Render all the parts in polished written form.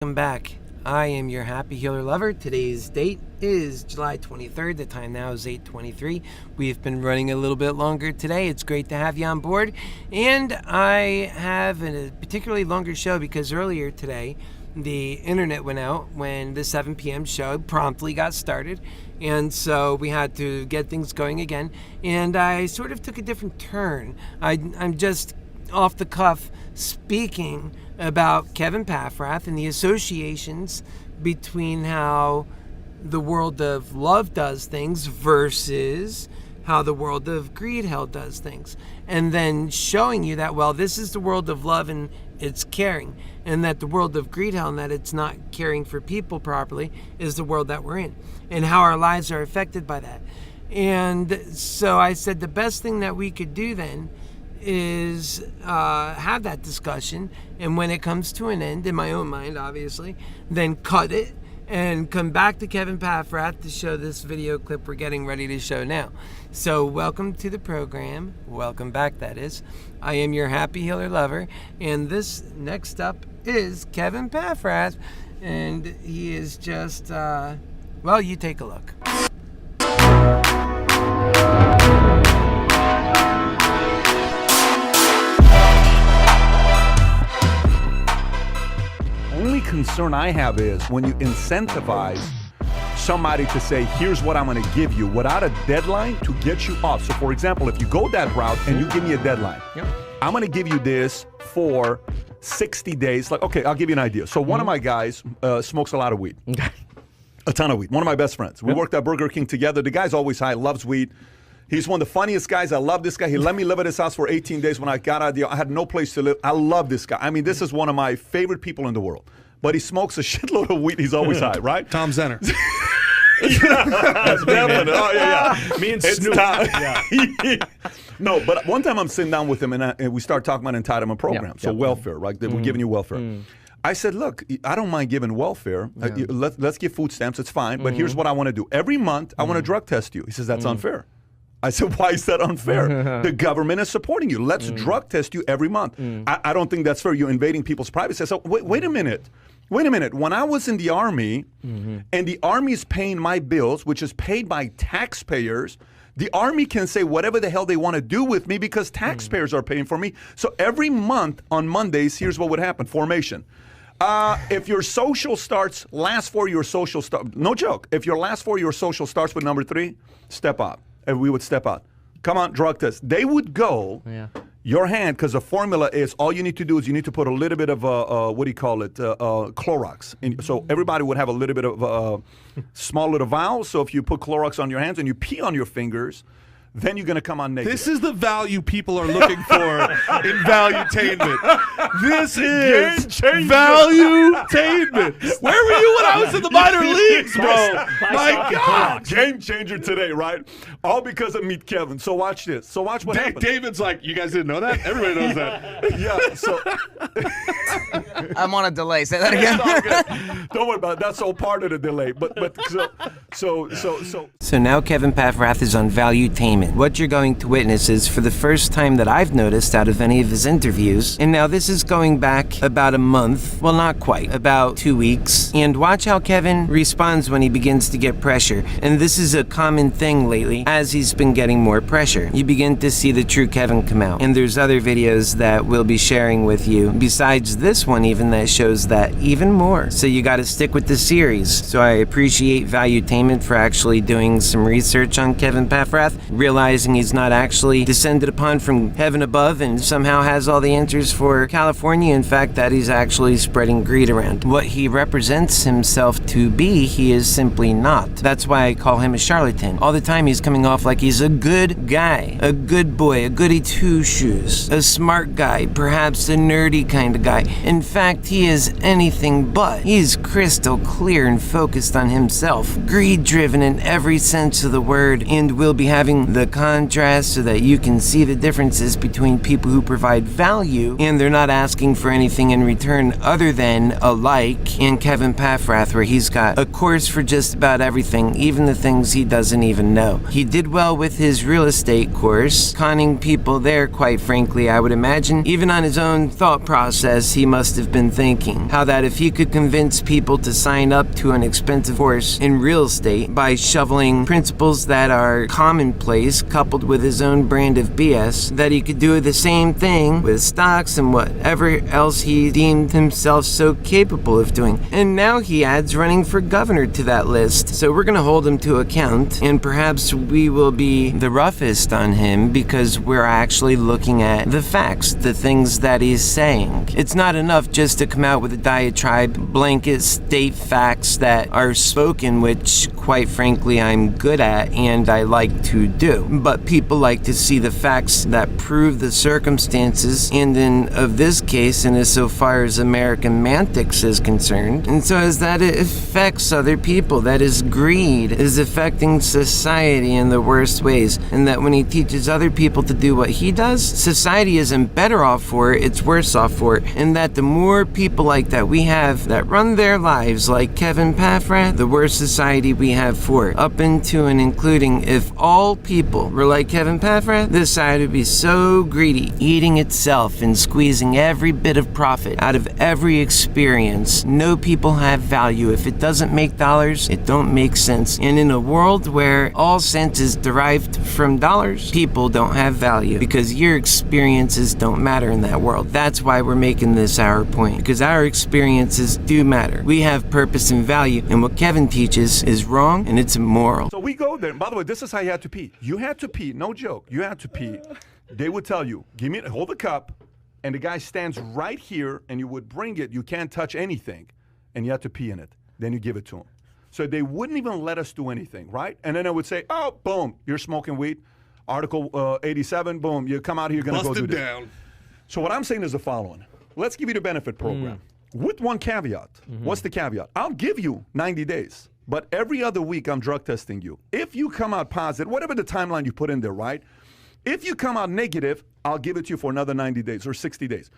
Welcome back. I am your happy healer lover. Today's date is July 23rd. The time now is 8:23. We've been running a little bit longer today. It's great to have you on board. And I have a particularly longer show because earlier today, the internet went out when the 7 p.m. show promptly got started. And so we had to get things going again. And I sort of took a different turn. I'm just off the cuff speaking about Kevin PAFFRATH and the associations between how the world of love does things versus how the world of greed hell does things. And then showing you that, well, this is the world of love and it's caring, and that the world of greed hell and that it's not caring for people properly is the world that we're in, and how our lives are affected by that. And so I said the best thing that we could do then is have that discussion, and when it comes to an end, in my own mind obviously, then cut it and come back to Kevin PAFFRATH to show this video clip we're getting ready to show now. So welcome to the program. Welcome back, that is. I am your happy healer lover, and this next up is Kevin PAFFRATH, and he is just well, you take a look. Only concern I have is when you incentivize somebody to say, here's what I'm going to give you without a deadline to get you off. So for example, if you go that route and you give me a deadline, I'm going to give you this for 60 days. Like, okay, I'll give you an idea. So one of my guys smokes a lot of weed, a ton of weed. One of my best friends. We worked at Burger King together. The guy's always high, loves weed. He's one of the funniest guys. I love this guy. He let me live at his house for 18 days when I got out of I had no place to live. I love this guy. I mean, this is one of my favorite people in the world. But he smokes a shitload of weed. He's always high, right? Tom Zenner. That's definitely. Oh, yeah. Me and Snoop. No, but one time I'm sitting down with him and we start talking about entitlement programs. So welfare, right? We're giving you welfare. I said, look, I don't mind giving welfare. Let's give food stamps. It's fine. But here's what I want to do. Every month, I want to drug test you. He says, that's unfair. I said, why is that unfair? The government is supporting you. Let's drug test you every month. I don't think that's fair. You're invading people's privacy. So wait a minute. Wait a minute. When I was in the Army and the Army is paying my bills, which is paid by taxpayers, the Army can say whatever the hell they want to do with me because taxpayers are paying for me. So every month on Mondays, here's what would happen. Formation. If your social starts, last four, your social start, no joke. If your last four, your social starts with number 3, step out. And we would step out. Come on, drug test. They would go, your hand, because the formula is all you need to do is you need to put a little bit of, what do you call it, Clorox. So everybody would have a little bit of small little vial. So if you put Clorox on your hands and you pee on your fingers, then you're going to come on negative. This is the value people are looking for in valuetainment. This is valuetainment. Where were you when I was in the minor leagues, bro? My God. Game changer today, right? All because of MEETKEVIN. So watch this. So watch what happens. David's like, you guys didn't know that? Everybody knows that. Yeah, so. I'm on a delay. Say that again. Don't worry about it. That's all part of the delay. So now Kevin PAFFRATH is on valuetainment. What you're going to witness is for the first time that I've noticed out of any of his interviews, and now this is going back about a month, well not quite, about 2 weeks, and watch how Kevin responds when he begins to get pressure. And this is a common thing lately as he's been getting more pressure. You begin to see the true Kevin come out, and there's other videos that we'll be sharing with you besides this one even that shows that even more. So you got to stick with the series. So I appreciate Valuetainment for actually doing some research on Kevin PAFFRATH, realizing he's not actually descended upon from heaven above and somehow has all the answers for California. In fact, that he's actually spreading greed around. What he represents himself to be, he is simply not. That's why I call him a charlatan. All the time he's coming off like he's a good guy, a good boy, a goody two-shoes, a smart guy, perhaps a nerdy kind of guy. In fact, he is anything but. He's crystal clear and focused on himself, greed-driven in every sense of the word, and will be having the contrast so that you can see the differences between people who provide value and they're not asking for anything in return other than a like, and Kevin PAFFRATH PAFFRATH, where he's got a course for just about everything, even the things he doesn't even know. He did well with his real estate course, conning people there, quite frankly, I would imagine. Even on his own thought process, he must have been thinking how that if he could convince people to sign up to an expensive course in real estate by shoveling principles that are commonplace coupled with his own brand of BS, that he could do the same thing with stocks and whatever else he deemed himself so capable of doing. And now he adds running for governor to that list. So we're going to hold him to account, and perhaps we will be the roughest on him because we're actually looking at the facts, the things that he's saying. It's not enough just to come out with a diatribe, blanket state facts that are spoken, which quite frankly I'm good at and I like to do. But people like to see the facts that prove the circumstances, and in of this case, and as so far as AmericanMantics is concerned, and so as that it affects other people, that his greed is affecting society in the worst ways, and that when he teaches other people to do what he does, society isn't better off for it, it's worse off for it, and that the more people like that we have that run their lives like Kevin PAFFRATH, the worse society we have for it, up into and including if all people were like Kevin PAFFRATH, this side would be so greedy, eating itself and squeezing every bit of profit out of every experience. No people have value. If it doesn't make dollars, it don't make sense. And in a world where all sense is derived from dollars, people don't have value because your experiences don't matter in that world. That's why we're making this our point, because our experiences do matter. We have purpose and value, and what Kevin teaches is wrong and it's immoral. So we go there. By the way, this is how you had to pee. You had to pee, no joke. You had to pee. They would tell you, hold the cup, and the guy stands right here, and you would bring it. You can't touch anything, and you have to pee in it. Then you give it to him. So they wouldn't even let us do anything, right? And then I would say, oh, boom, you're smoking weed. Article 87, boom, you come out here, you're going to go do this. Down. So what I'm saying is the following. Let's give you the benefit program. With one caveat. What's the caveat? I'll give you 90 days, but every other week I'm drug testing you. If you come out positive, whatever the timeline you put in there, right? If you come out negative, I'll give it to you for another 90 days or 60 days.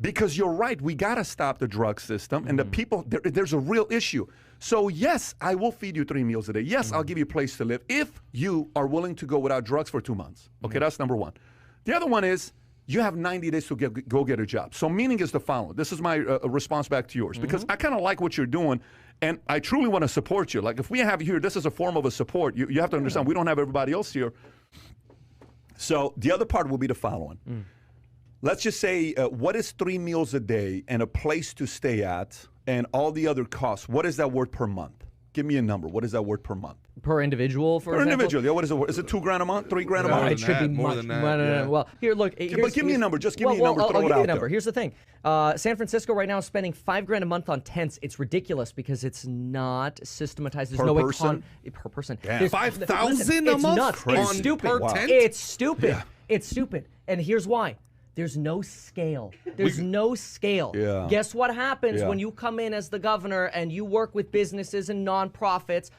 Because you're right, we got to stop the drug system, and the people, there's a real issue. So yes, I will feed you 3 meals a day. Yes, I'll give you a place to live if you are willing to go without drugs for 2 months. Okay, that's number one. The other one is you have 90 days to go get a job. So meaning is the following. This is my response back to yours, because I kind of like what you're doing, and I truly want to support you. Like if we have you here, this is a form of a support. You have to understand, we don't have everybody else here. So the other part will be the following. Let's just say, what is 3 meals a day and a place to stay at and all the other costs? What is that worth per month? Give me a number. What is that worth per month? Per individual, for example? Individual. Yeah, what is it worth? Is it $2,000 a month? $3,000 a month? It should be more much than that. No. Well, here, look. But give me a number. Just give me a number. Throw it out there. Here's the thing. San Francisco right now is spending $5,000 a month on tents. It's ridiculous because it's not systematized. There's Per no person? Per person. Damn. There's- 5,000 listen, a it's month? nuts. Crazy. It's stupid. Per tent? It's stupid. Yeah. It's stupid. And here's why. There's no scale. There's no scale. Yeah. Guess what happens Yeah. when you come in as the governor and you work with businesses and nonprofits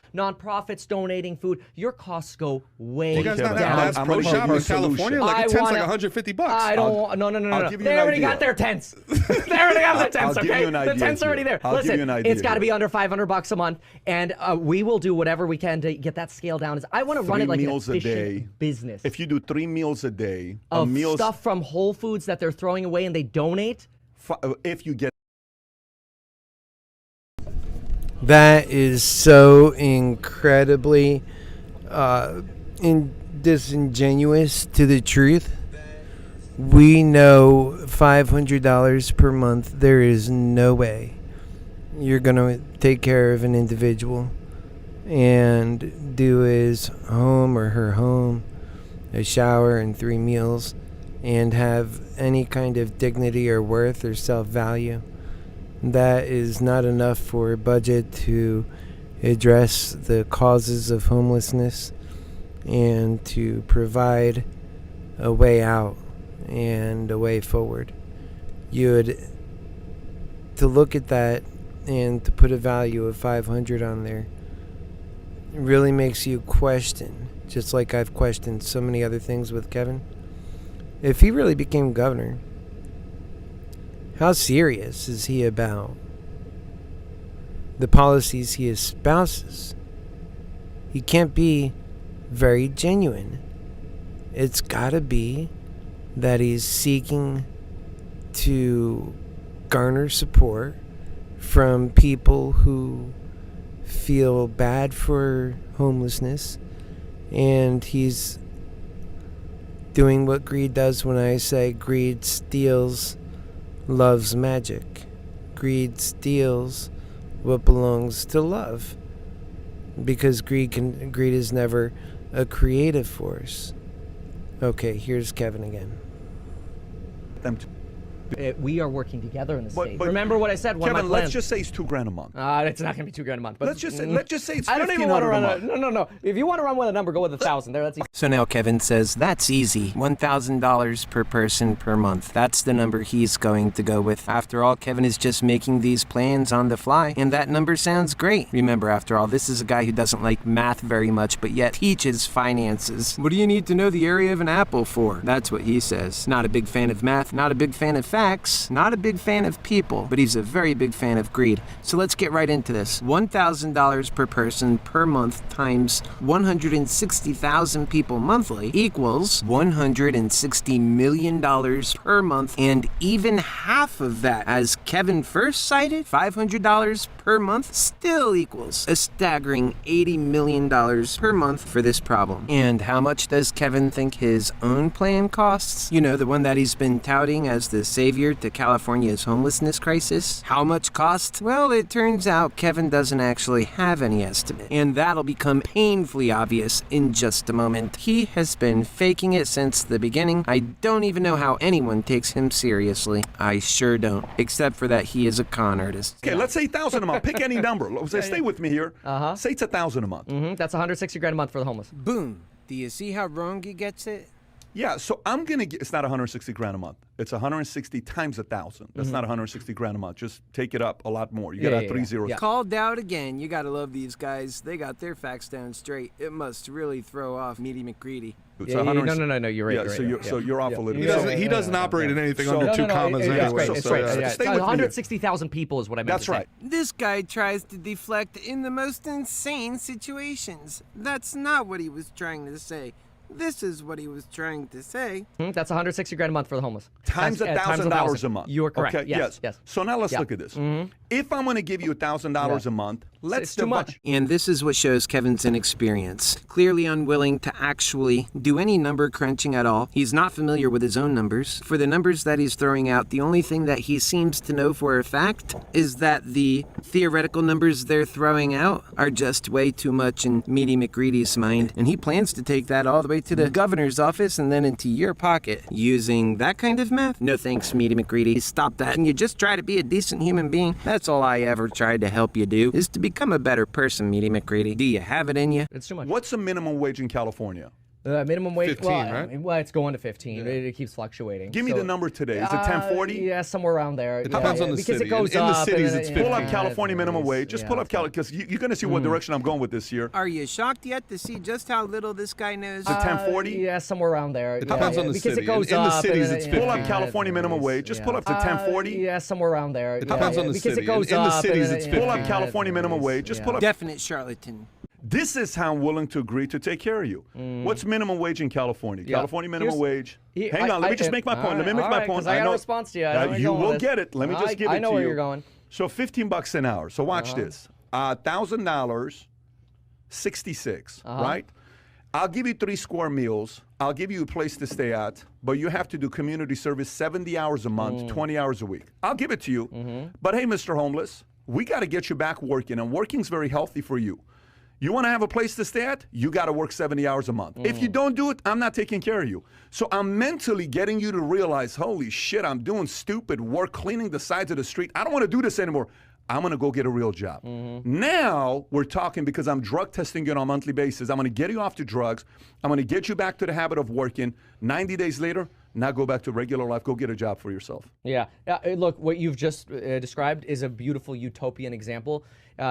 donating food? Your costs go way You guys down. not have Bass I'm Pro gonna Shop give you in a solution. California? Like I a tent's wanna- like $150. I don't. No. I'll give you They an already idea. got their tents. They already have their tents. I'll give Okay, you an the idea tents are already here. there. I'll give Listen, you an idea it's got to be here. under $500 a month, and we will do whatever we can to get that scale down. I want to run 3 it like an meals a day. efficient business. If you do 3 meals a day, of meals, stuff from Whole Foods that they're throwing away and they donate. if you get That is so incredibly disingenuous to the truth. We know $500 per month, there is no way you're going to take care of an individual and do his home or her home, a shower and 3 meals, and have any kind of dignity or worth or self-value. That is not enough for a budget to address the causes of homelessness and to provide a way out and a way forward. To look at that and to put a value of 500 on there really makes you question, just like I've questioned so many other things with Kevin. If he really became governor, how serious is he about the policies he espouses, he can't be very genuine. It's gotta be that he's seeking to garner support from people who feel bad for homelessness, and he's doing what greed does when I say greed steals love's magic. Greed steals what belongs to love, because greed is never a creative force. Okay, here's Kevin again. We are working together in the But- state. but- Remember what I said? One of Kevin, my let's plans. just say it's $2,000 a month. It's not going to be $2,000 a month. But Let's just say it's I don't even want to $1,500 run a month. No. If you want to run with a number, go with 1,000. There, that's easy. So now Kevin says that's easy. $1,000 per person per month. That's the number he's going to go with. After all, Kevin is just making these plans on the fly, and that number sounds great. Remember, after all, this is a guy who doesn't like math very much, but yet teaches finances. What do you need to know the area of an apple for? That's what he says. Not a big fan of math, not a big fan of facts, not a big fan of people, but he's a very big fan of greed. So let's get right into this. $1,000 per person per month times 160,000 people monthly equals $160 million per month, and even half of that, as Kevin first cited, $500 per month, still equals a staggering $80 million per month for this problem. And how much does Kevin think his own plan costs? You know, the one that he's been touting as the savior to California's homelessness crisis? How much cost? Well, it turns out Kevin doesn't actually have any estimate, and that'll become painfully obvious in just a moment. He has been faking it since the beginning. I don't even know how anyone takes him seriously. I sure don't, except for that he is a con artist. Okay, let's say $1,000 a month. Pick any number. Stay with me here. Say it's $1,000 a month. That's $160,000 a month for the homeless. Boom. Do you see how wrong he gets it? Yeah, so I'm gonna get. It's not $160,000 a month. It's 160 times 1,000. That's not $160,000 a month. Just take it up a lot more. You got three zeros. Yeah. Called out again. You gotta love these guys. They got their facts down straight. It must really throw off Meaty McCready. It's No, 160 you're right. Yeah, you're right, so you're off a little He bit. doesn't, he doesn't operate in anything So- under two No, commas it's anyway. great. It's so- great. so Yeah, stay with me here. 160,000 people is what I meant That's to say. right. This guy tries to deflect in the most insane situations. That's not what he was trying to say. This is what he was trying to say. That's $160,000 a month for the homeless. Times $1,000 a month. You are correct. Okay, Yes. So now let's Yeah. look at this. If I'm going to give you $1,000 a month, let's It's too much. And this is what shows Kevin's inexperience. Clearly unwilling to actually do any number crunching at all. He's not familiar with his own numbers. For the numbers that he's throwing out, the only thing that he seems to know for a fact is that the theoretical numbers they're throwing out are just way too much in Meaty McCready's mind. And he plans to take that all the way to the governor's office and then into your pocket. Using that kind of math? No thanks, Meaty McCready. Stop that. Can you just try to be a decent human being? That's all I ever tried to help you do, is to become a better person, Meaty McCready. Do you have it in you? It's too much. What's the minimum wage in California? Minimum wage? 15, well, right? Well, it's going to 15. It keeps fluctuating. Give me So- the number today. Is it 1040? Yeah, somewhere around there. It depends on the because city. it goes In the up. cities, and it's it- 15. Pull up yeah, California it minimum varies. wage. Just Yeah, pull up okay. because you're going to see what direction I'm going with this year. Are you shocked yet to see just how little this guy knows? 1040? Yeah, somewhere around there. It depends on the because city. it goes In the up. cities, and it's it- 15. Pull up yeah, California it minimum varies. wage. Just Yeah. pull up to 1040. Yeah, somewhere around there. It depends on the because city. it goes In the up. cities, and it's it- 15. Pull up yeah, California it minimum varies. wage. Just Yeah. pull up. Definite charlatan. This is how I'm willing to agree to take care of you. What's minimum wage in California? Yeah. California minimum Here's- wage. He- Hang on, let me just make my point. Let me make my point. Because I got know a response to you. I know where you you're going will with this. get it. Let me just give it to you. I know where you're going. So $15 an hour. So watch this. $1,000, 66, right? I'll give you 3 square meals. I'll give you a place to stay at, but you have to do community service 70 hours a month, 20 hours a week. I'll give it to you. But hey, Mr. Homeless, we got to get you back working, and working's very healthy for you. You want to have a place to stay at? You got to work 70 hours a month. If you don't do it, I'm not taking care of you. So I'm mentally getting you to realize, holy shit, I'm doing stupid work, cleaning the sides of the street. I don't want to do this anymore. I'm going to go get a real job. Now we're talking because I'm drug testing you on a monthly basis. I'm going to get you off to drugs. I'm going to get you back to the habit of working. 90 days later, now go back to regular life. Go get a job for yourself. Yeah. Look, what you've just described is a beautiful utopian example.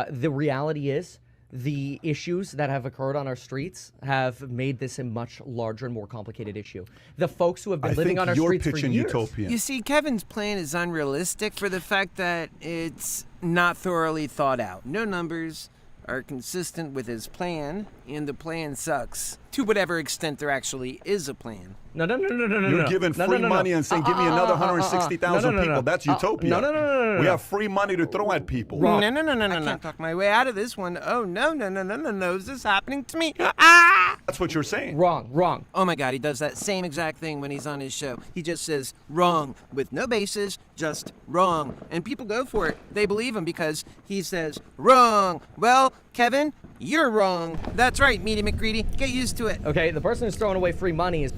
The reality is the issues that have occurred on our streets have made this a much larger and more complicated issue. The folks who have been living on our streets for years. Utopian. You see, Kevin's plan is unrealistic for the fact that it's not thoroughly thought out. No numbers are consistent with his plan, and the plan sucks. To whatever extent there actually is a plan. No. You're giving free money and saying, give me another 160,000 people. That's utopia. No. We have free money to throw at people. No. I can't talk my way out of this one. Oh, no. Is this happening to me? Ah! That's what you're saying. Wrong. Oh my God, he does that same exact thing when he's on his show. He just says wrong with no basis, just wrong. And people go for it. They believe him because he says wrong. Well, Kevin, you're wrong. That's right, Meaty McGreedy. Get used to it. Okay, the person who's throwing away free money is...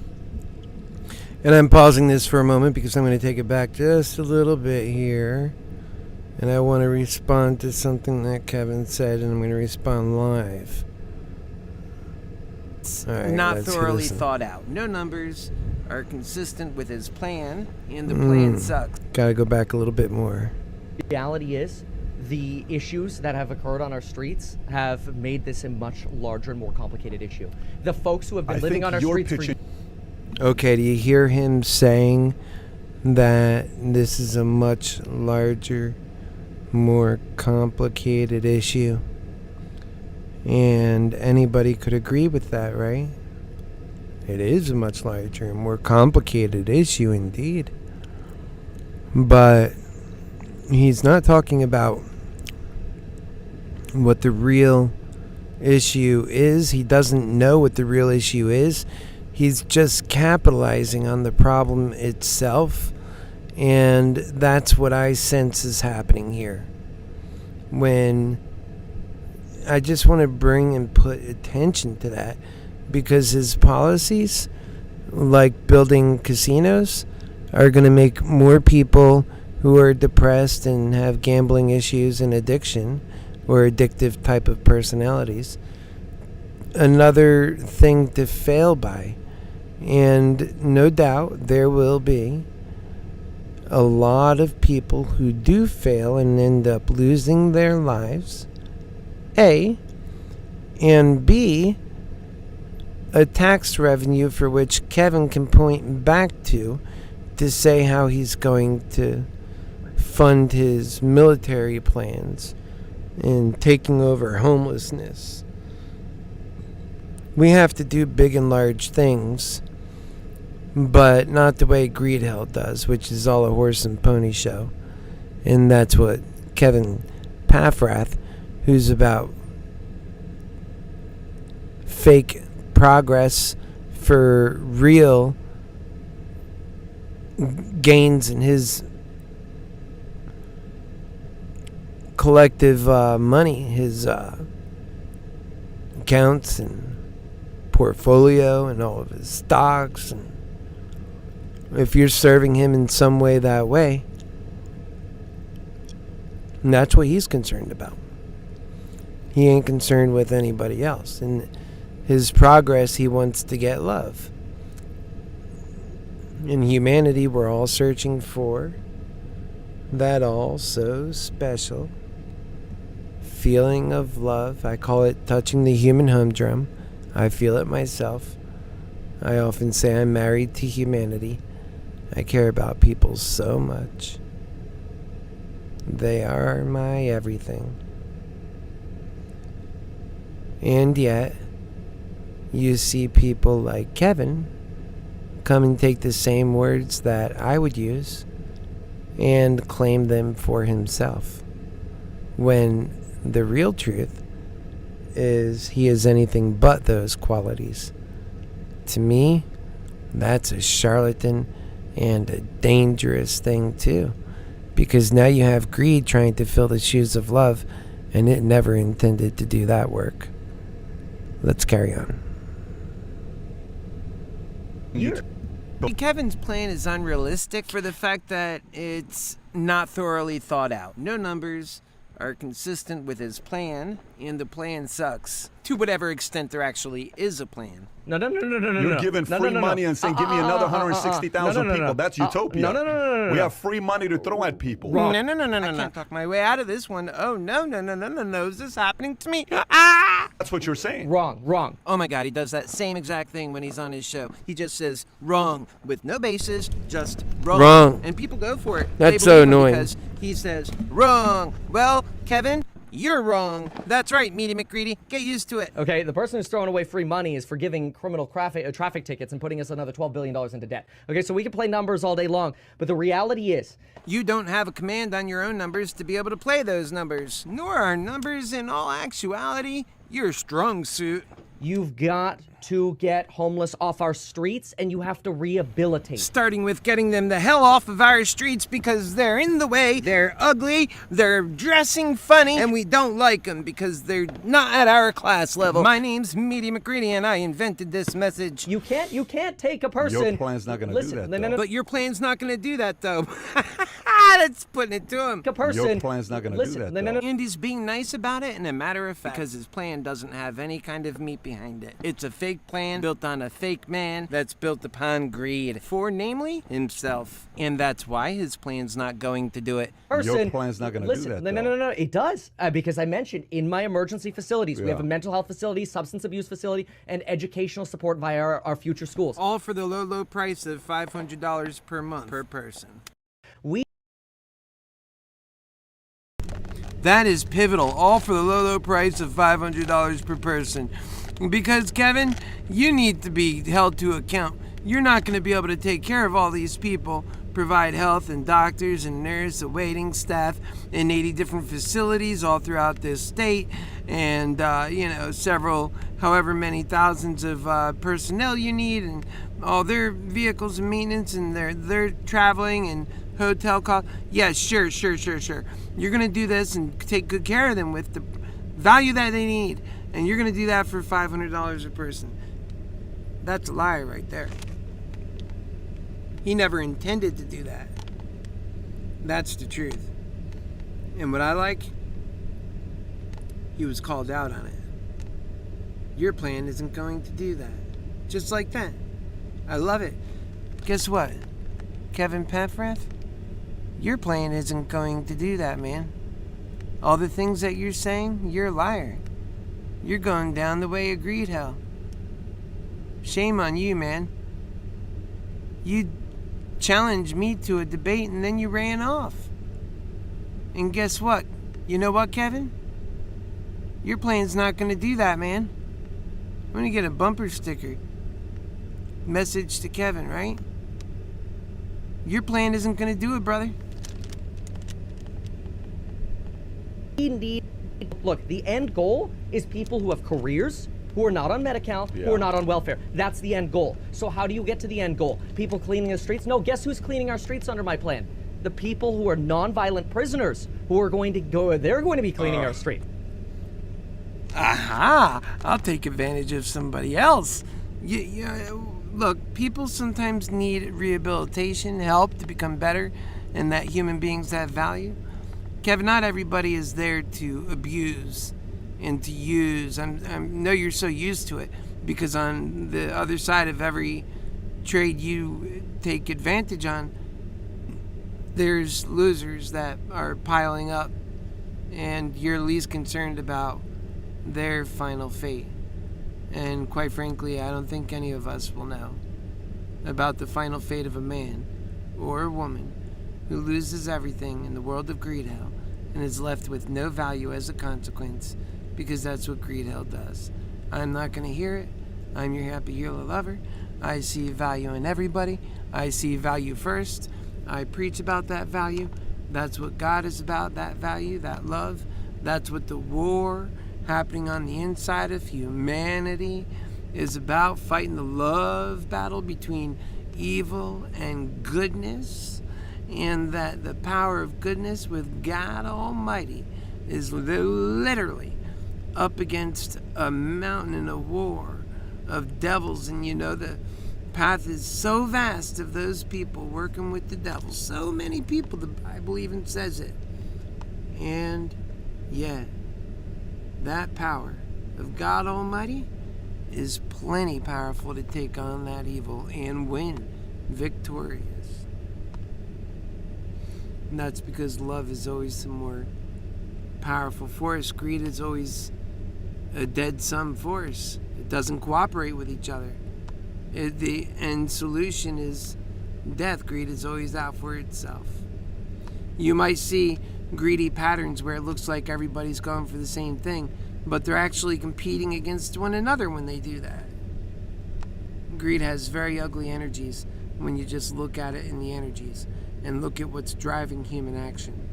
And I'm pausing this for a moment because I'm going to take it back just a little bit here. And I want to respond to something that Kevin said, and I'm going to respond live. All right, not thoroughly thought out. No numbers are consistent with his plan, and the plan sucks. Got to go back a little bit more. Reality is, the issues that have occurred on our streets have made this a much larger and more complicated issue. The folks who have been living on our streets for... Okay, do you hear him saying that this is a much larger, more complicated issue? And anybody could agree with that, right? It is a much larger and more complicated issue indeed. But he's not talking about what the real issue is. He doesn't know what the real issue is. He's just capitalizing on the problem itself. And that's what I sense is happening here. When I just want to bring and put attention to that, because his policies, like building casinos, are going to make more people who are depressed and have gambling issues and addiction or addictive type of personalities another thing to fail by. And no doubt there will be a lot of people who do fail and end up losing their lives, A, and B, a tax revenue for which Kevin can point back to say how he's going to fund his military plans and taking over homelessness. We have to do big and large things, but not the way Greed Hell does, which is all a horse and pony show. And that's what Kevin PAFFRATH, who's about fake progress for real gains in his collective money, his accounts and portfolio and all of his stocks. And if you're serving him in some way that way, and that's what he's concerned about. He ain't concerned with anybody else. In his progress, he wants to get love. In humanity, we're all searching for that all so special feeling of love. I call it touching the human humdrum. I feel it myself. I often say I'm married to humanity. I care about people so much. They are my everything. And yet, you see people like Kevin come and take the same words that I would use and claim them for himself, when the real truth is he is anything but those qualities. To me, that's a charlatan and a dangerous thing too, because now you have greed trying to fill the shoes of love, and it never intended to do that work. Let's carry on. Kevin's plan is unrealistic for the fact that it's not thoroughly thought out. No numbers are consistent with his plan, and the plan sucks. To whatever extent there actually is a plan. No. You're giving free money and saying, give me another 160,000 people. That's utopia. No. We have free money to throw at people. No. I can't talk my way out of this one. Oh, no. Is this happening to me? Ah! That's what you're saying. Wrong. Oh my God, he does that same exact thing when he's on his show. He just says wrong with no basis, just wrong. And people go for it. That's They so believe him annoying. Because he says wrong. Well, Kevin, you're wrong. That's right, Meaty McGreedy. Get used to it. Okay, the person who's throwing away free money is for giving criminal traffic tickets and putting us another $12 billion into debt. Okay, so we can play numbers all day long, but the reality is, You don't have a command on your own numbers to be able to play those numbers. Nor are numbers in all actuality your strong suit. you've got to get homeless off our streets, and you have to rehabilitate. Starting with getting them the hell off of our streets because they're in the way, they're ugly, they're dressing funny, and we don't like them because they're not at our class level. My name's Meaty McGreedy, and I invented this message. You can't take a person. Your plan's not going to do that, though. But your plan's not going to do that, though. That's putting it to him. A person. Your plan's not going to do that, though. And he's being nice about it, and a matter of fact, because his plan doesn't have any kind of meat behind it. It's a fake plan built on a fake man that's built upon greed for, namely, himself. And that's why his plan's not going to do it. Your plan's not going to do that, though. No. It does. Because I mentioned in my emergency facilities, we have a mental health facility, substance abuse facility, and educational support via our future schools. All for the low, low price of $500 per month per person. That is pivotal, all for the low, low price of $500 per person. Because, Kevin, you need to be held to account. You're not going to be able to take care of all these people, provide health and doctors and nurse, a waiting staff in 80 different facilities all throughout this state, and, several, however many thousands of personnel you need, and all their vehicles and maintenance, and their traveling and hotel cost. Yeah, sure. You're going to do this and take good care of them with the value that they need. And you're going to do that for $500 a person. That's a lie right there. He never intended to do that. That's the truth. And what I like, he was called out on it. Your plan isn't going to do that. Just like that. I love it. Guess what? Kevin PAFFRATH? Your plan isn't going to do that, man. All the things that you're saying, you're a liar. You're going down the way of greed hell. Shame on you, man. You challenged me to a debate and then you ran off. And guess what? You know what, Kevin? Your plan's not going to do that, man. I'm going to get a bumper sticker. Message to Kevin, right? Your plan isn't going to do it, brother. Look, the end goal is people who have careers, who are not on Medi-Cal, who are not on welfare. That's the end goal. So how do you get to the end goal? People cleaning the streets? No, guess who's cleaning our streets under my plan? The people who are non-violent prisoners who are going to go, they're going to be cleaning our street. Aha! I'll take advantage of somebody else. Look, people sometimes need rehabilitation, help to become better, and that human beings have value. Kevin, not everybody is there to abuse and to use. I know you're so used to it because on the other side of every trade you take advantage on, there's losers that are piling up, and you're least concerned about their final fate. And quite frankly, I don't think any of us will know about the final fate of a man or a woman who loses everything in the world of greed hell and is left with no value as a consequence, because that's what greed hell does. I'm not going to hear it. I'm your happy hero lover. I see value in everybody. I see value first. I preach about that value. That's what God is about, that value, that love. That's what the war happening on the inside of humanity is about, fighting the love battle between evil and goodness, and that the power of goodness with God Almighty is literally up against a mountain in a war of devils. And the path is so vast of those people working with the devil. So many people, the Bible even says it. And Yet, that power of God Almighty is plenty powerful to take on that evil and win victorious. And that's because love is always the more powerful force. Greed is always a dead sum force. It doesn't cooperate with each other. The end solution is death. Greed is always out for itself. You might see greedy patterns where it looks like everybody's going for the same thing, but they're actually competing against one another when they do that. Greed has very ugly energies when you just look at it in the energies and look at what's driving human action.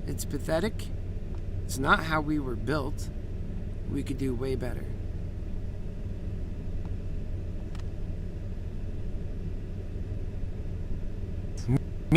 It's pathetic. It's not how we were built. We could do way better.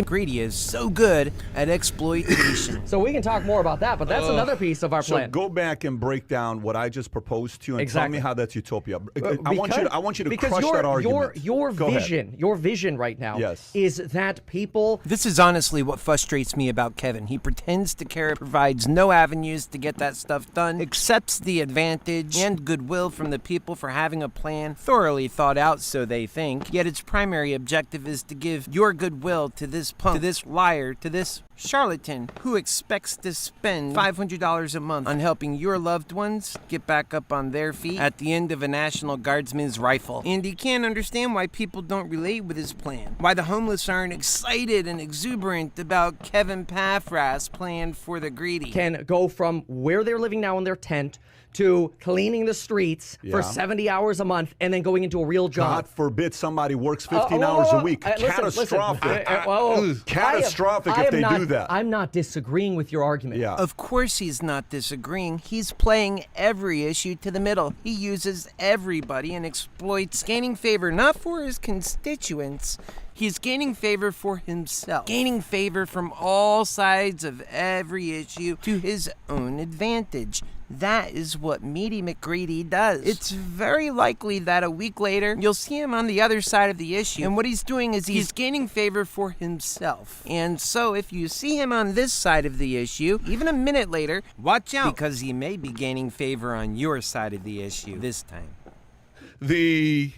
Greedy is so good at exploitation. So we can talk more about that, but that's another piece of our plan. So go back and break down what I just proposed to you and tell me how that's utopia. I want you to crush that argument. Your vision right now is that people... This is honestly what frustrates me about Kevin. He pretends to care, provides no avenues to get that stuff done, accepts the advantage and goodwill from the people for having a plan thoroughly thought out, so they think, yet its primary objective is to give your goodwill to this punk, to this liar, to this charlatan who expects to spend $500 a month on helping your loved ones get back up on their feet at the end of a National Guardsman's rifle. And he can't understand why people don't relate with his plan. Why the homeless aren't excited and exuberant about Kevin PAFFRATH's plan for the greedy. Can go from where they're living now in their tent to cleaning the streets for 70 hours a month and then going into a real job. God forbid somebody works 15 hours a week. Catastrophic. Catastrophic if they do that. I'm not disagreeing with your argument. Yeah. Of course he's not disagreeing. He's playing every issue to the middle. He uses everybody and exploits, gaining favor not for his constituents. He's gaining favor for himself, gaining favor from all sides of every issue to his own advantage. That is what Meaty McGreedy does. It's very likely that a week later, you'll see him on the other side of the issue. And what he's doing is he's gaining favor for himself. And so if you see him on this side of the issue, even a minute later, watch out, because he may be gaining favor on your side of the issue this time. The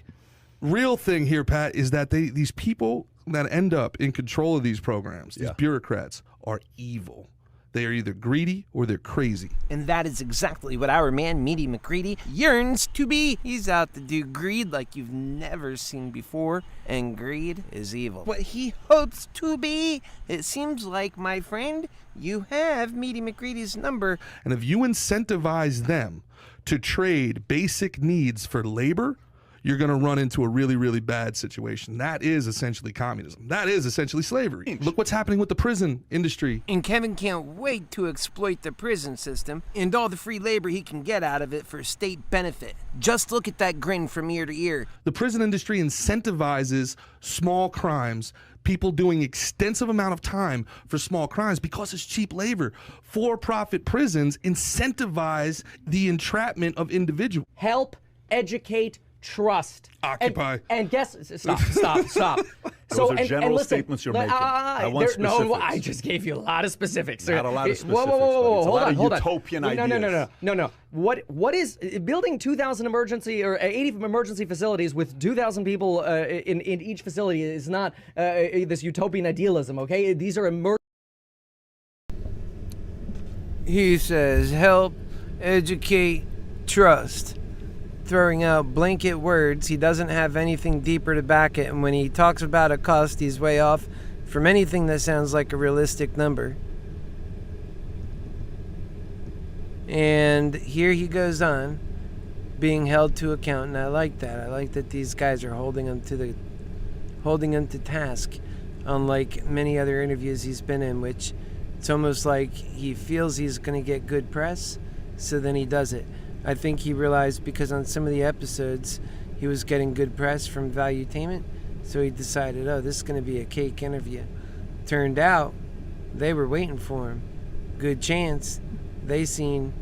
real thing here, Pat, is that these people that end up in control of these programs, these bureaucrats, are evil. They are either greedy or they're crazy. And that is exactly what our man, Meaty McGreedy, yearns to be. He's out to do greed like you've never seen before, and greed is evil. What he hopes to be. It seems like, my friend, you have Meaty McGreedy's number. And if you incentivize them to trade basic needs for labor, you're going to run into a really, really bad situation. That is essentially communism. That is essentially slavery. Look what's happening with the prison industry. And Kevin can't wait to exploit the prison system and all the free labor he can get out of it for state benefit. Just look at that grin from ear to ear. The prison industry incentivizes small crimes, people doing extensive amount of time for small crimes because it's cheap labor. For-profit prisons incentivize the entrapment of individuals. Help, educate, trust. Occupy. And guess, stop. Those are general statements you're making. I want specifics. No, I just gave you a lot of specifics. Not a lot of specifics. Whoa, It's a lot of hold utopian on. ideas. No. What is building 2,000 emergency or 80 emergency facilities with 2,000 people in each facility is not this utopian idealism, okay? These are He says, help, educate, trust. Throwing out blanket words. He doesn't have anything deeper to back it, and when he talks about a cost, he's way off from anything that sounds like a realistic number. And here he goes on, being held to account, and I like that. I like that these guys are holding him to task, unlike many other interviews he's been in, which it's almost like he feels he's going to get good press, so then he does it. I think he realized because on some of the episodes he was getting good press from Valuetainment, so he decided, oh, this is going to be a cake interview. Turned out they were waiting for him. Good chance they seen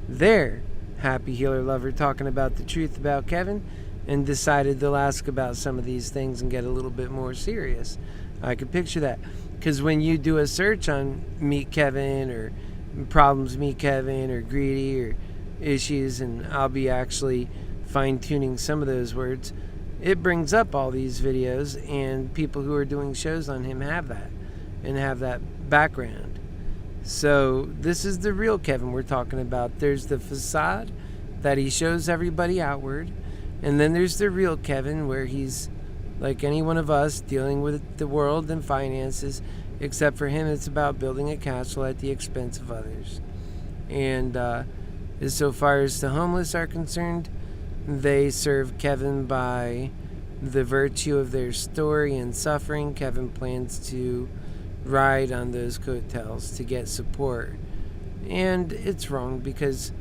their happy healer lover talking about the truth about Kevin and decided they'll ask about some of these things and get a little bit more serious. I could picture that, because when you do a search on Meet Kevin or problems, Meet Kevin, or greedy, or issues, and I'll be actually fine-tuning some of those words. It brings up all these videos, and people who are doing shows on him have that, and have that background. So this is the real Kevin we're talking about. There's the facade that he shows everybody outward, and then there's the real Kevin where he's like any one of us dealing with the world and finances, except for him it's about building a castle at the expense of others. And as so far as the homeless are concerned, they serve Kevin by the virtue of their story and suffering. Kevin plans to ride on those coattails to get support. And it's wrong because,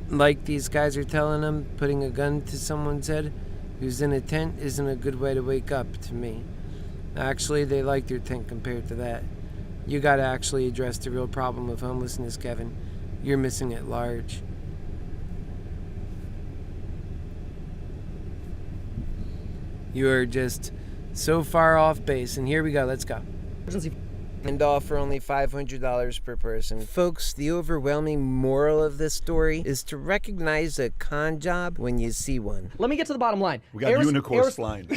like these guys are telling him, putting a gun to someone's head who's in a tent isn't a good way to wake up to me. Actually, they like their tent compared to that. You gotta actually address the real problem of homelessness, Kevin. You're missing it large. You are just so far off base. And here we go. Let's go. And all for only $500 per person. Folks, the overwhelming moral of this story is to recognize a con job when you see one. Let me get to the bottom line. We got unicorns flying.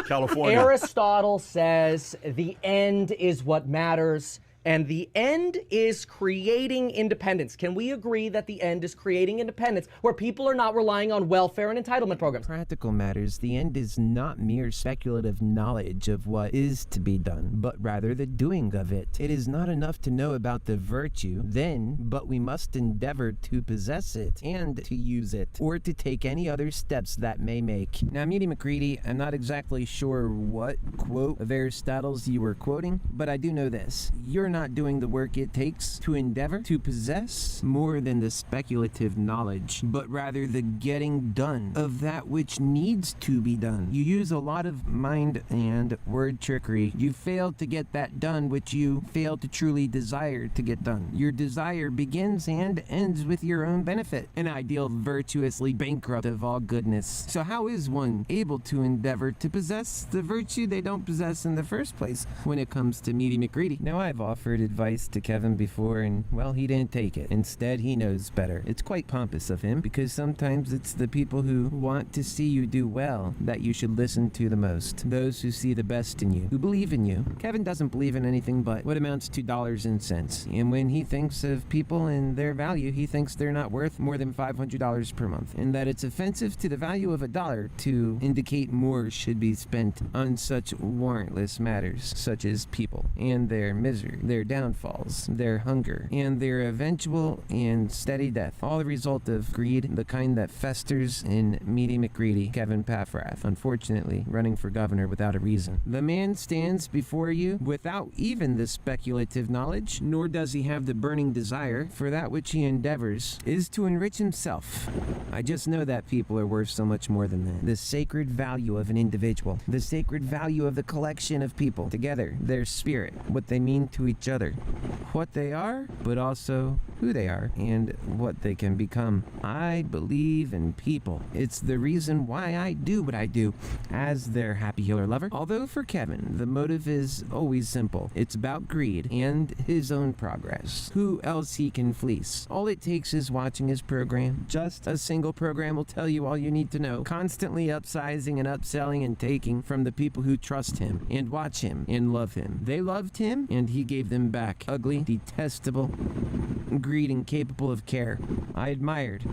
California. Aristotle says the end is what matters. And the end is creating independence. Can we agree that the end is creating independence where people are not relying on welfare and entitlement programs? Practical matters, the end is not mere speculative knowledge of what is to be done, but rather the doing of it. It is not enough to know about the virtue, then, but we must endeavor to possess it and to use it, or to take any other steps that may make. Now, Meaty McGreedy, I'm not exactly sure what quote of Aristotle's you were quoting, but I do know this. You're not doing the work it takes to endeavor to possess more than the speculative knowledge, but rather the getting done of that which needs to be done. You use a lot of mind and word trickery. You fail to get that done which you fail to truly desire to get done. Your desire begins and ends with your own benefit, an ideal virtuously bankrupt of all goodness. So how is one able to endeavor to possess the virtue they don't possess in the first place when it comes to Meaty McGreedy? Now, I've offered advice to Kevin before, and well, he didn't take it. Instead, he knows better. It's quite pompous of him, because sometimes it's the people who want to see you do well that you should listen to the most. Those who see the best in you, who believe in you. Kevin doesn't believe in anything but what amounts to dollars and cents. And when he thinks of people and their value, he thinks they're not worth more than $500 per month, and that it's offensive to the value of $1 to indicate more should be spent on such warrantless matters, such as people and their misery, their downfalls, their hunger, and their eventual and steady death. All the result of greed, the kind that festers in Meaty McGreedy, Kevin PAFFRATH, unfortunately running for governor without a reason. The man stands before you without even the speculative knowledge, nor does he have the burning desire, for that which he endeavors is to enrich himself. I just know that people are worth so much more than that. The sacred value of an individual, the sacred value of the collection of people together, their spirit, what they mean to each other, what they are, but also who they are and what they can become. I believe in people. It's the reason why I do what I do as their happy healer lover. Although for Kevin, the motive is always simple. It's about greed and his own progress. Who else he can fleece? All it takes is watching his program. Just a single program will tell you all you need to know. Constantly upsizing and upselling and taking from the people who trust him and watch him and love him. They loved him and he gave them back. Ugly, detestable, greed, incapable of care. I admired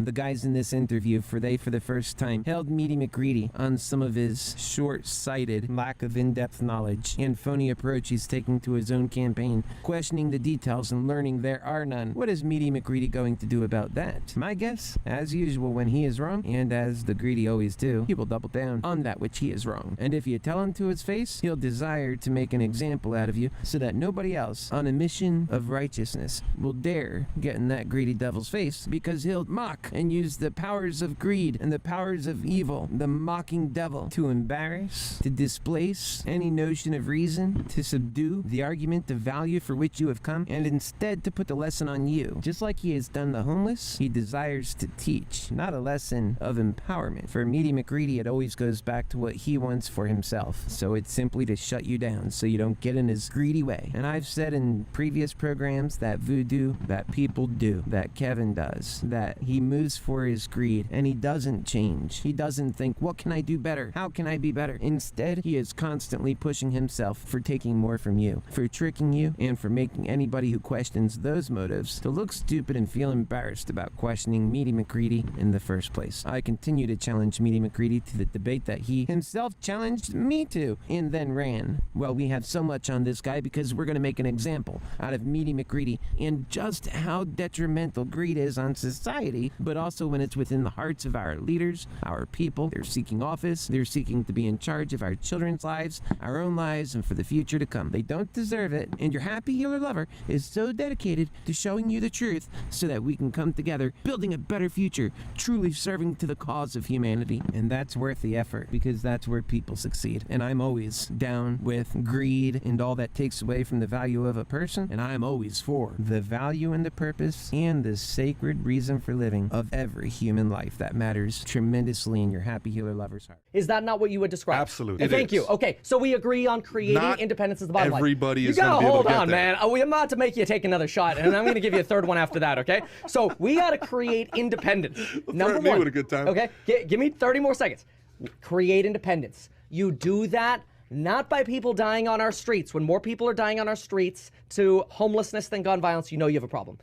the guys in this interview, for they, for the first time, held Meaty McGreedy on some of his short-sighted lack of in-depth knowledge and phony approach he's taking to his own campaign, questioning the details and learning there are none. What is Meaty McGreedy going to do about that? My guess, as usual when he is wrong, and as the greedy always do, he will double down on that which he is wrong. And if you tell him to his face, he'll desire to make an example out of you so that nobody else on a mission of righteousness will dare get in that greedy devil's face, because he'll mock and use the powers of greed and the powers of evil, the mocking devil, to embarrass, to displace any notion of reason, to subdue the argument of value for which you have come, and instead to put the lesson on you. Just like he has done the homeless, he desires to teach, not a lesson of empowerment. For Meaty McGreedy, it always goes back to what he wants for himself. So it's simply to shut you down so you don't get in his greedy way. And I've said in previous programs that voodoo, that people do, that Kevin does, that he moves for his greed and he doesn't change. He doesn't think, what can I do better? How can I be better? Instead, he is constantly pushing himself for taking more from you, for tricking you, and for making anybody who questions those motives to look stupid and feel embarrassed about questioning Meaty McGreedy in the first place. I continue to challenge Meaty McGreedy to the debate that he himself challenged me to and then ran. Well, we have so much on this guy because we're going to make an example out of Meaty McGreedy and just how detrimental greed is on society, but also when it's within the hearts of our leaders, our people. They're seeking office, they're seeking to be in charge of our children's lives, our own lives, and for the future to come. They don't deserve it, and your happy healer lover is so dedicated to showing you the truth so that we can come together, building a better future, truly serving to the cause of humanity. And that's worth the effort, because that's where people succeed. And I'm always down with greed and all that takes away from the value of a person, and I'm always for the value and the purpose and the sacred reason for living of every human life. That matters tremendously in your happy healer lover's heart. Is that not what you would describe? Absolutely. Thank you. Okay, so we agree on creating Not independence as the bottom line. everybody You is gonna gotta be able hold to get on, there. man. I'm about to make you take another shot, and I'm going to give you a third one after that, okay? So we got to create independence. Number me one. with a good time. Okay, give me 30 more seconds. Create independence. You do that not by people dying on our streets. When more people are dying on our streets to homelessness than gun violence, you know you have a problem.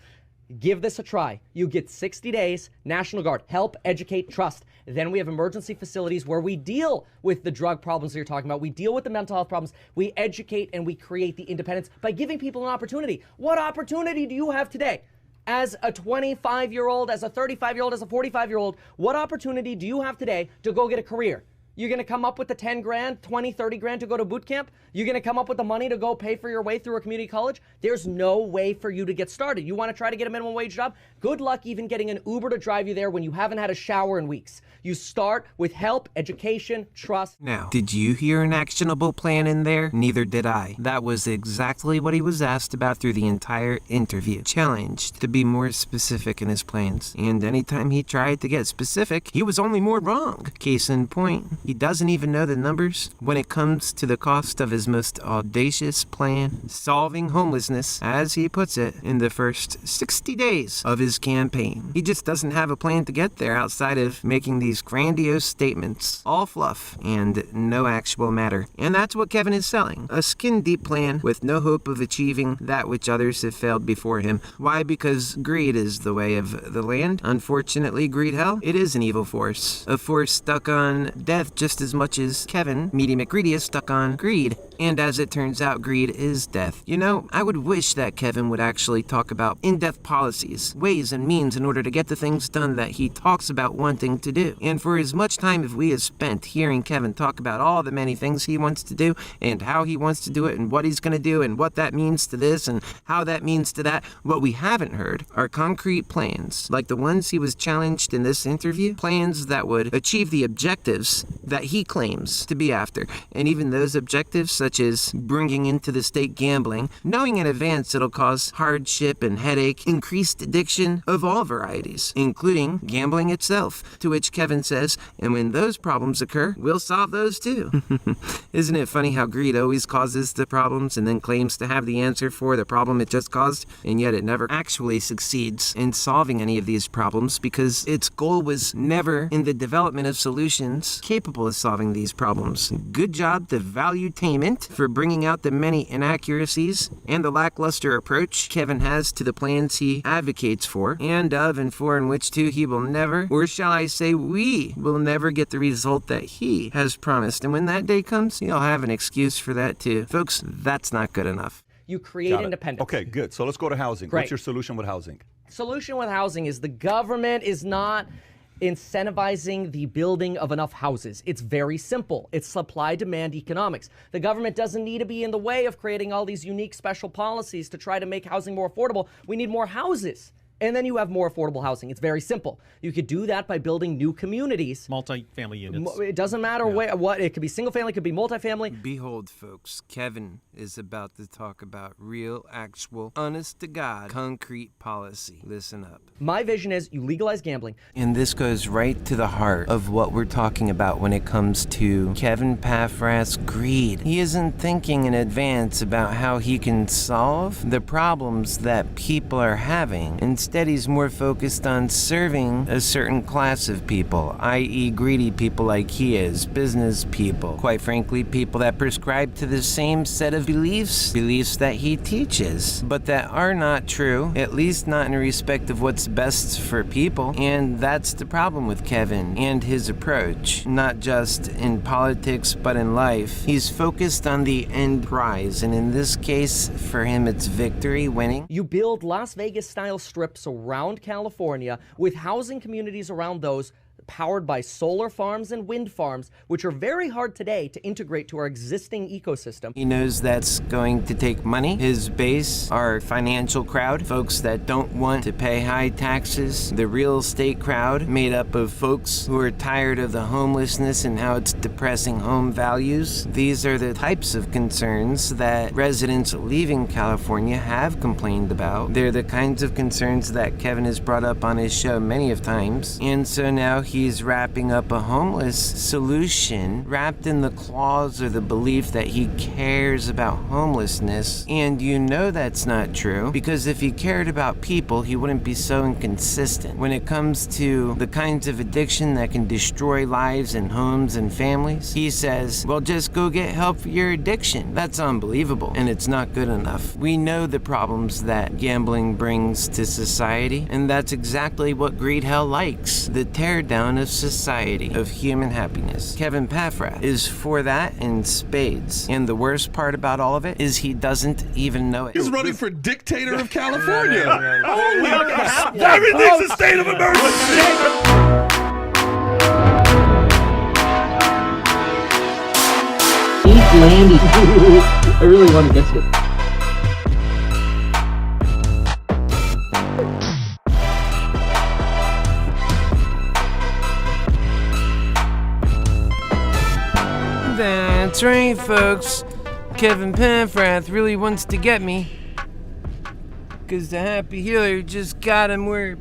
Give this a try. You get 60 days, National Guard, help, educate, trust. Then we have emergency facilities where we deal with the drug problems that you're talking about. We deal with the mental health problems. We educate and we create the independence by giving people an opportunity. What opportunity do you have today? As a 25-year-old, as a 35-year-old, as a 45-year-old, what opportunity do you have today to go get a career? You're going to come up with the 10 grand, 20, 30 grand to go to boot camp? You're going to come up with the money to go pay for your way through a community college? There's no way for you to get started. You want to try to get a minimum wage job? Good luck even getting an Uber to drive you there when you haven't had a shower in weeks. You start with help, education, trust. Now, did you hear an actionable plan in there? Neither did I. That was exactly what he was asked about through the entire interview. Challenged to be more specific in his plans. And anytime he tried to get specific, he was only more wrong. Case in point, he doesn't even know the numbers when it comes to the cost of his most audacious plan, solving homelessness, as he puts it, in the first 60 days of his campaign. He just doesn't have a plan to get there outside of making these grandiose statements, all fluff and no actual matter. And that's what Kevin is selling, a skin-deep plan with no hope of achieving that which others have failed before him. Why? Because greed is the way of the land. Unfortunately, greed, hell, it is an evil force, a force stuck on death just as much as Kevin, Meaty McGreedy, is stuck on greed. And as it turns out, greed is death. You know, I would wish that Kevin would actually talk about in-depth policies, ways and means in order to get the things done that he talks about wanting to do. And for as much time as we have spent hearing Kevin talk about all the many things he wants to do and how he wants to do it and what he's going to do and what that means to this and how that means to that, what we haven't heard are concrete plans, like the ones he was challenged in this interview, plans that would achieve the objectives that he claims to be after. And even those objectives, such as bringing into the state gambling, knowing in advance it'll cause hardship and headache, increased addiction of all varieties, including gambling itself, to which Kevin says, and when those problems occur, we'll solve those too. Isn't it funny how greed always causes the problems and then claims to have the answer for the problem it just caused, and yet it never actually succeeds in solving any of these problems because its goal was never in the development of solutions capable of solving these problems. Good job to Valuetainment for bringing out the many inaccuracies and the lackluster approach Kevin has to the plans he advocates for, and of and for in which too he will never, or shall I say we will never get the result that he has promised. And when that day comes, he'll have an excuse for that too. Folks, that's not good enough. You create independence. Okay, good. So let's go to housing. Great. What's your solution with housing? Solution with housing is the government is not incentivizing the building of enough houses. It's very simple. It's supply-demand economics. The government doesn't need to be in the way of creating all these unique special policies to try to make housing more affordable. We need more houses. And then you have more affordable housing. It's very simple. You could do that by building new communities. Multi-family units. It doesn't matter what. It could be single family, it could be multifamily. Behold, folks, Kevin is about to talk about real, actual, honest-to-God, concrete policy. Listen up. My vision is you legalize gambling. And this goes right to the heart of what we're talking about when it comes to Kevin PAFFRATH's greed. He isn't thinking in advance about how he can solve the problems that people are having. Instead, he's more focused on serving a certain class of people, i.e. greedy people like he is, business people, quite frankly, people that prescribe to the same set of beliefs that he teaches, but that are not true, at least not in respect of what's best for people. And that's the problem with Kevin and his approach, not just in politics, but in life. He's focused on the end prize, and in this case, for him, it's victory, winning. You build Las Vegas-style strips around California with housing communities around those powered by solar farms and wind farms, which are very hard today to integrate to our existing ecosystem. He knows that's going to take money. His base, our financial crowd, folks that don't want to pay high taxes, the real estate crowd, made up of folks who are tired of the homelessness and how it's depressing home values. These are the types of concerns that residents leaving California have complained about. They're the kinds of concerns that Kevin has brought up on his show many of times. And so now he's wrapping up a homeless solution wrapped in the clause or the belief that he cares about homelessness. And you know that's not true, because if he cared about people, he wouldn't be so inconsistent. When it comes to the kinds of addiction that can destroy lives and homes and families, he says, well, just go get help for your addiction. That's unbelievable, and it's not good enough. We know the problems that gambling brings to society, and that's exactly what greed hell likes, the teardown of society, of human happiness. Kevin PAFFRATH is for that in spades. And the worst part about all of it is he doesn't even know it. He's running for dictator of California. Holy crap. Everything's a state of emergency. East Landy. I really want to get to it. That's right, folks. Kevin PAFFRATH really wants to get me, because the happy healer just got him where it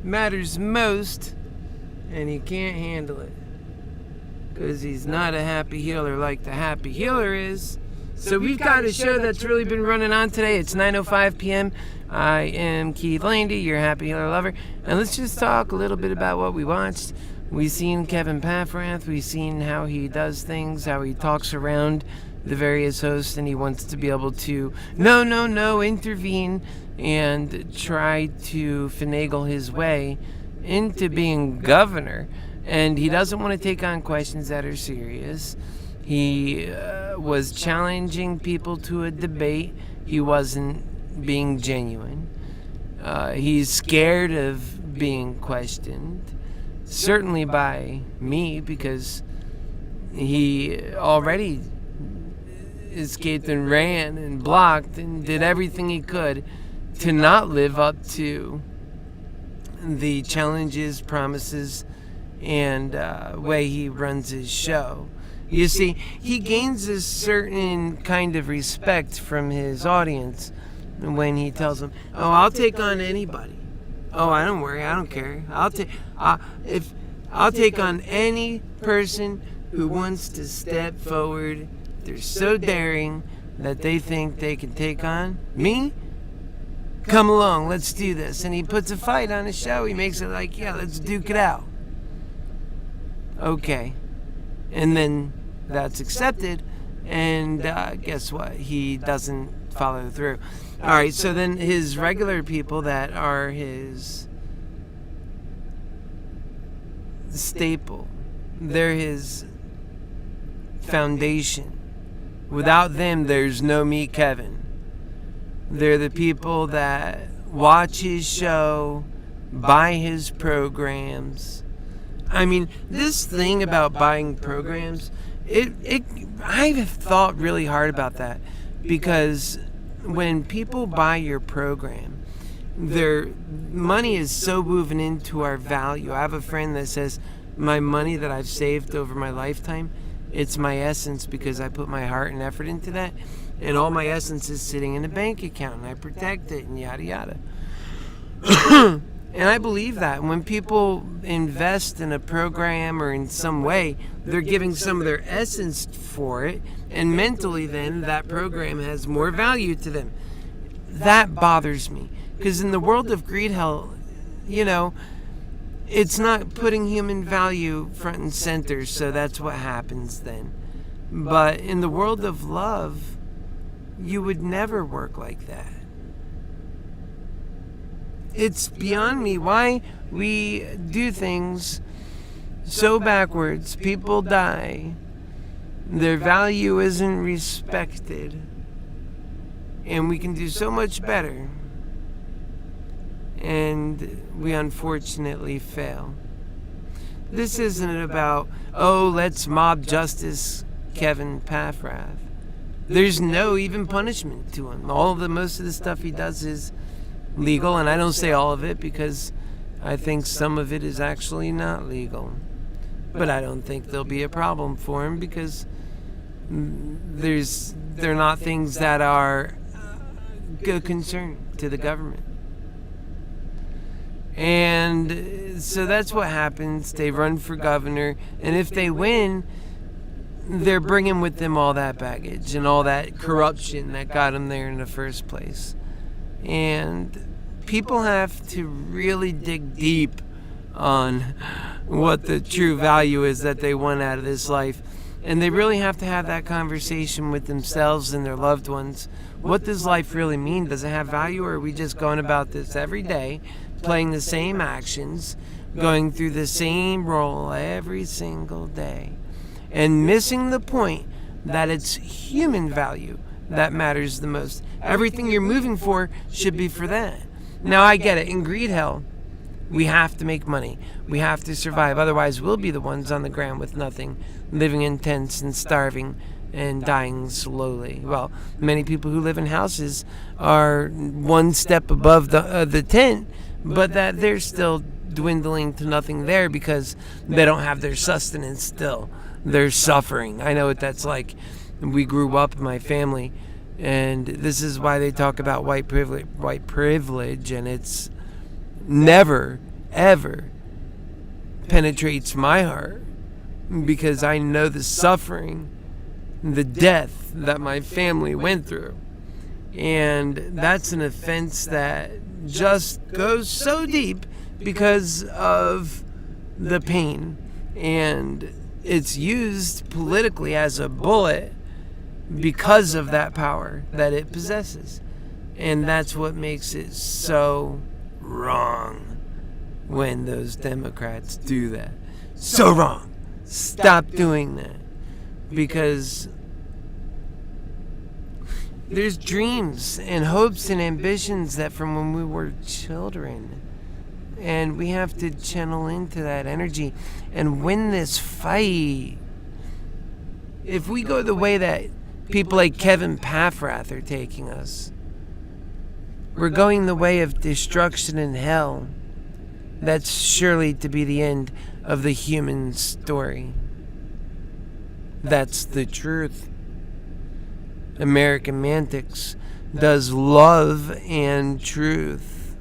matters most, and he can't handle it, because he's not a happy healer like the happy healer is. So we've got a show that's really been running on today. It's 9:05 p.m. I am Keith Landy, your happy healer lover, and let's just talk a little bit about what we watched. We've seen Kevin PAFFRATH, we've seen how he does things, how he talks around the various hosts, and he wants to be able to intervene and try to finagle his way into being governor. And he doesn't want to take on questions that are serious. He was challenging people to a debate. He wasn't being genuine. He's scared of being questioned. Certainly by me, because he already escaped and ran and blocked and did everything he could to not live up to the challenges, promises, and way he runs his show. You see, he gains a certain kind of respect from his audience when he tells them, oh, I'll take on anybody. Oh, I don't worry, I don't care. I'll take on any person who wants to step forward. They're so daring that they think they can take on me. Come along, let's do this. And he puts a fight on his show. He makes it like, yeah, let's duke it out. Okay. And then that's accepted. And guess what? He doesn't follow through. All right, so then his regular people that are his staple, they're his foundation. Without them, there's no MEETKEVIN. They're the people that watch his show, buy his programs. I mean, this thing about buying programs, I've thought really hard about that, because when people buy your program, their money is so woven into our value. I have a friend that says, my money that I've saved over my lifetime, it's my essence because I put my heart and effort into that. And all my essence is sitting in a bank account and I protect it and yada yada. And I believe that when people invest in a program or in some way, they're giving some of their essence for it, and mentally then that program has more value to them. That bothers me, because in the world of greed hell, it's not putting human value front and center, so that's what happens then. But in the world of love, you would never work like that. It's beyond me why we do things so backwards. People die. Their value isn't respected. And we can do so much better. And we unfortunately fail. This isn't about, let's mob justice Kevin PAFFRATH. There's no even punishment to him. Most of the stuff he does is legal, and I don't say all of it because I think some of it is actually not legal. But I don't think there'll be a problem for him because they're not things that are a concern to the government. And so that's what happens. They run for governor, and if they win, they're bringing with them all that baggage and all that corruption that got them there in the first place. And people have to really dig deep on what the true value is that they want out of this life. And they really have to have that conversation with themselves and their loved ones. What does life really mean? Does it have value, or are we just going about this every day, playing the same actions, going through the same role every single day, and missing the point that it's human value that matters the most? Everything you're moving for should be for that. Now, I get it. In greed hell, we have to make money. We have to survive. Otherwise, we'll be the ones on the ground with nothing, living in tents and starving and dying slowly. Well, many people who live in houses are one step above the tent, but that they're still dwindling to nothing there because they don't have their sustenance still. They're suffering. I know what that's like. We grew up in my family, and this is why they talk about white privilege, and it's never, ever penetrates my heart because I know the suffering, the death that my family went through. And that's an offense that just goes so deep because of the pain. And it's used politically as a bullet because of that power that it possesses. And that's what makes it so wrong when those Democrats do that. So wrong. Stop doing that. Because there's dreams and hopes and ambitions that from when we were children. And we have to channel into that energy and win this fight. If we go the way that people like Kevin PAFFRATH are taking us, we're going the way of destruction and hell. That's surely to be the end of the human story. That's the truth. AmericanMantics does love and truth.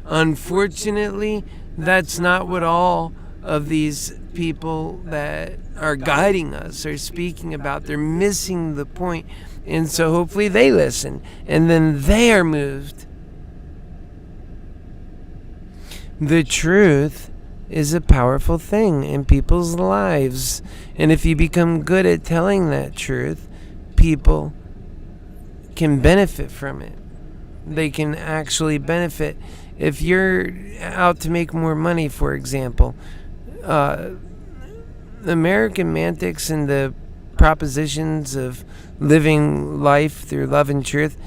Unfortunately, that's not what all of these people that are guiding us are speaking about. They're missing the point. And so hopefully they listen, and then they are moved. The truth is a powerful thing in people's lives. And if you become good at telling that truth, people can benefit from it. They can actually benefit. If you're out to make more money, for example, AmericanMantics and the propositions of living life through love and truth,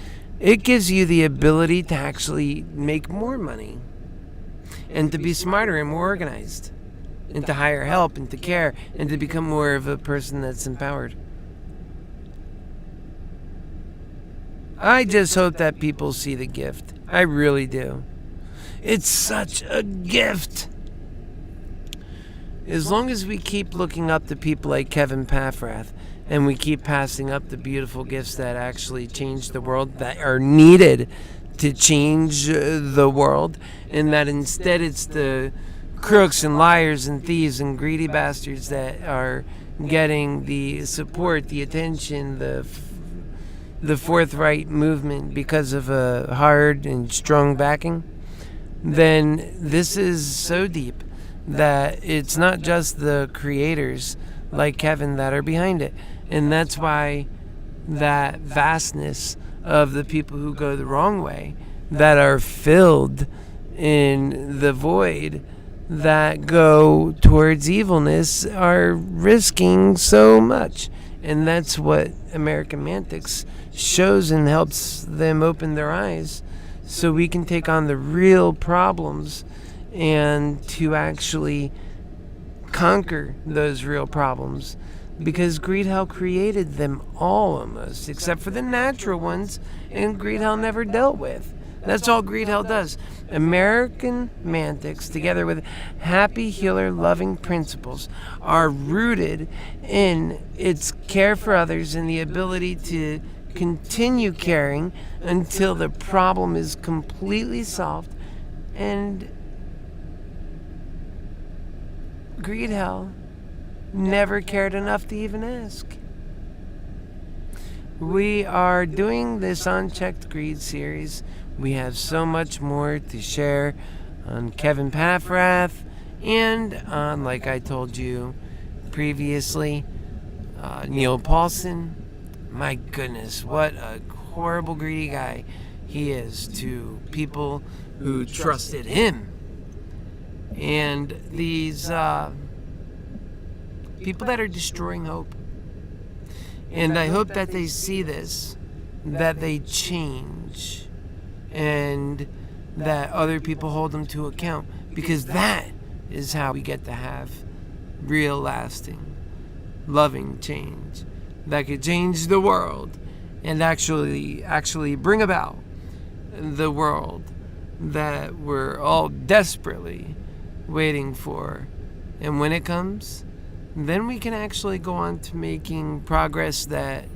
it gives you the ability to actually make more money and to be smarter and more organized and to hire help and to care and to become more of a person that's empowered. I just hope that people see the gift. I really do. It's such a gift. As long as we keep looking up to people like Kevin PAFFRATH, and we keep passing up the beautiful gifts that actually change the world, that are needed to change the world, and that instead it's the crooks and liars and thieves and greedy bastards that are getting the support, the attention, the forthright movement because of a hard and strong backing, then this is so deep that it's not just the creators like Kevin that are behind it. And that's why that vastness of the people who go the wrong way, that are filled in the void, that go towards evilness, are risking so much. And that's what AmericanMantics shows and helps them open their eyes, so we can take on the real problems and to actually conquer those real problems. Because greed hell created them all almost, except for the natural ones, and greed hell never dealt with. That's all greed hell does. AmericanMantics, together with happy healer loving principles, are rooted in its care for others and the ability to continue caring until the problem is completely solved. And greed hell never cared enough to even ask. We are doing this Unchecked Greed series. We have so much more to share on Kevin PAFFRATH and on, like I told you previously, Neil Paulson. My goodness, what a horrible, greedy guy he is to people who trusted him. And these people that are destroying hope. And I hope that they see this, that they change, and that other people hold them to account, because that is how we get to have real, lasting, loving change that could change the world and actually bring about the world that we're all desperately waiting for. And when it comes, then we can actually go on to making progress that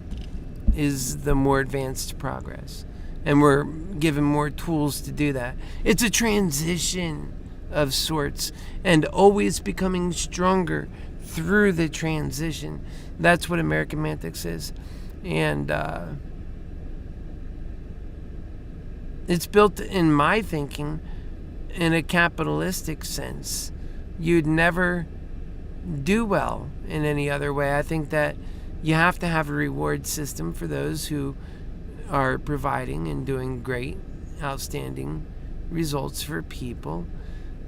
is the more advanced progress. And we're given more tools to do that. It's a transition of sorts, and always becoming stronger through the transition. That's what AmericanMantics is. And it's built, in my thinking, in a capitalistic sense. You'd never do well in any other way. I think that you have to have a reward system for those who are providing and doing great, outstanding results for people,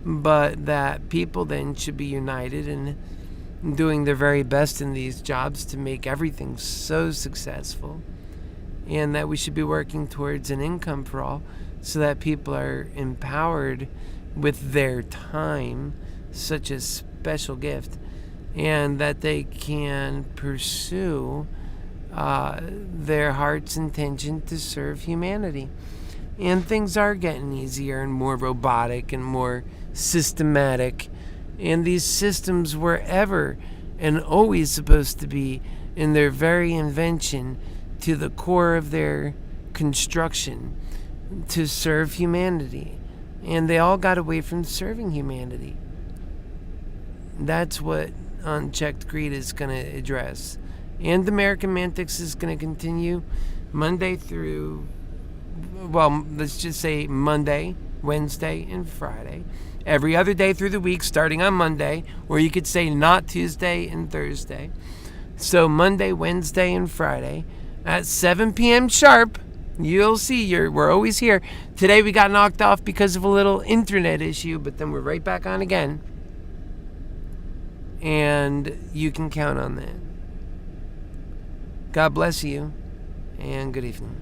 but that people then should be united in doing their very best in these jobs to make everything so successful, and that we should be working towards an income for all, so that people are empowered with their time, such a special gift, and that they can pursue their heart's intention to serve humanity. And things are getting easier and more robotic and more systematic. And these systems were ever and always supposed to be, in their very invention, to the core of their construction, to serve humanity. And they all got away from serving humanity. That's what Unchecked Greed is going to address. And AmericanMantics is going to continue Monday through, well, let's just say Monday, Wednesday, and Friday. Every other day through the week, starting on Monday, or you could say not Tuesday and Thursday. So Monday, Wednesday, and Friday at 7 p.m. sharp. You'll see, we're always here. Today we got knocked off because of a little internet issue, but then we're right back on again. And you can count on that. God bless you, and good evening.